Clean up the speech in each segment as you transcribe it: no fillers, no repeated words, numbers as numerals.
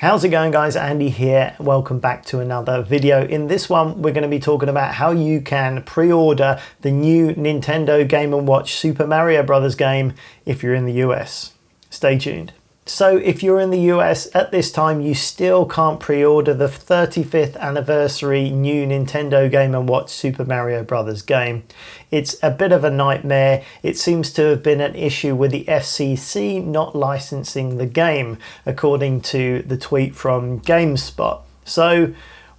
How's it going, guys? Andy here. Welcome back to another video. In this one, we're going to be talking about how you can pre-order the new Nintendo Game & Watch Super Mario Bros. Game if you're in the US. Stay tuned. So if you're in the US at this time, you still can't pre-order the 35th anniversary new Nintendo Game & Watch Super Mario Bros. Game. It's a bit of a nightmare. It seems to have been an issue with the FCC not licensing the game, according to the tweet from Gamespot. So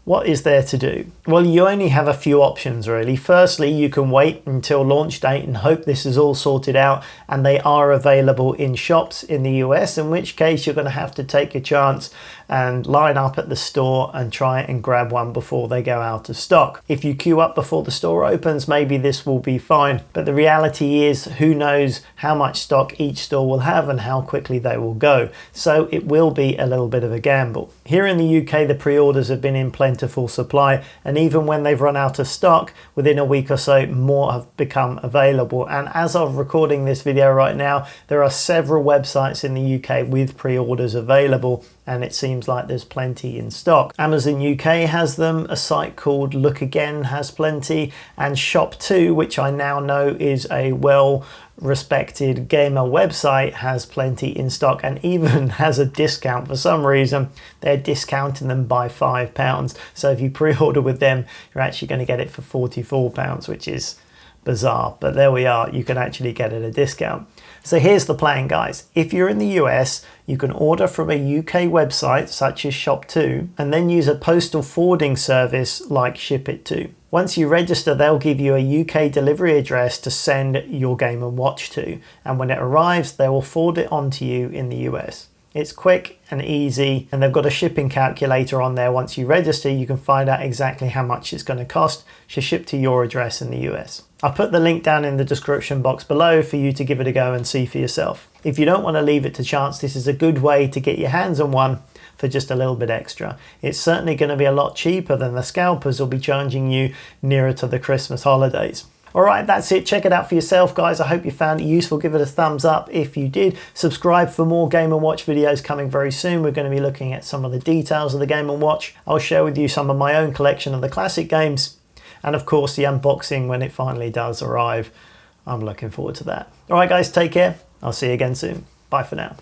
what is there to do? Well, you only have a few options really. Firstly, you can wait until launch date and hope this is all sorted out and they are available in shops in the US, in which case you're going to have to take a chance and line up at the store and try and grab one before they go out of stock. If you queue up before the store opens, maybe this will be fine. But the reality is, who knows how much stock each store will have and how quickly they will go. So it will be a little bit of a gamble. Here in the UK, the pre-orders have been in plentiful supply, and even when they've run out of stock, within a week or so, more have become available. And as of recording this video right now, there are several websites in the UK with pre-orders available, and it seems like there's plenty in stock. Amazon UK has them, a site called Look Again has plenty, and Shop2, which I now know is a well-respected gamer website, has plenty in stock and even has a discount. For some reason, they're discounting them by £5. So if you pre-order with them, you're actually going to get it for £44, which is bizarre, but there we are. You can actually get it at a discount. So here's the plan, guys. If you're in the US, you can order from a UK website such as Shop2 and then use a postal forwarding service like Ship.it. Once you register, they'll give you a UK delivery address to send your Game & Watch to, and when it arrives, they will forward it on to you in the US. It's quick and easy, and they've got a shipping calculator on there. Once you register, you can find out exactly how much it's going to cost to ship to your address in the US. I'll put the link down in the description box below for you to give it a go and see for yourself. If you don't want to leave it to chance, this is a good way to get your hands on one for just a little bit extra. It's certainly going to be a lot cheaper than the scalpers will be charging you nearer to the Christmas holidays. Alright, that's it. Check it out for yourself, guys. I hope you found it useful. Give it a thumbs up if you did. Subscribe for more Game & Watch videos coming very soon. We're going to be looking at some of the details of the Game & Watch. I'll share with you some of my own collection of the classic games, and of course the unboxing when it finally does arrive. I'm looking forward to that. Alright guys, take care. I'll see you again soon. Bye for now.